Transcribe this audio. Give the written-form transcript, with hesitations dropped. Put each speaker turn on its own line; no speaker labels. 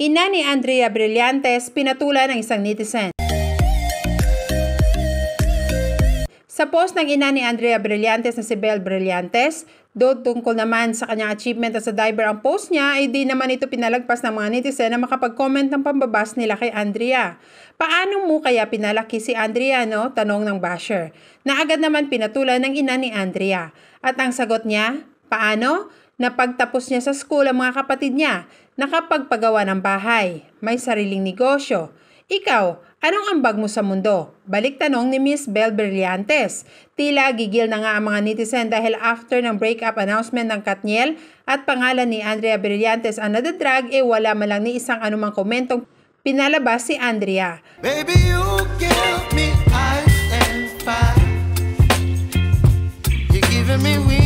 Ina ni Andrea Brillantes pinatulan ng isang netizen. Sa post ng ina ni Andrea Brillantes na si Belle Brillantes, tungkol naman sa kanyang achievement as a diver ang post niya ay di naman ito pinalagpas ng mga netizen na makapag-comment ng pambabas nila kay Andrea. Paano mo kaya pinalaki si Andrea, no? Tanong ng basher. Na agad naman pinatulan ng ina ni Andrea. At ang sagot niya, paano? Napagtapos niya sa school ang mga kapatid niya, nakapagpagawa ng bahay, may sariling negosyo. Ikaw, anong ambag mo sa mundo? Balik tanong ni Miss Belle Brillantes. Tila gigil na nga ang mga netizen dahil after ng breakup announcement ng Katniel at pangalan ni Andrea Brillantes ang nadadrag, wala man lang ni isang anumang komentong pinalabas si Andrea.
Baby, you give me ice and fire. You're giving me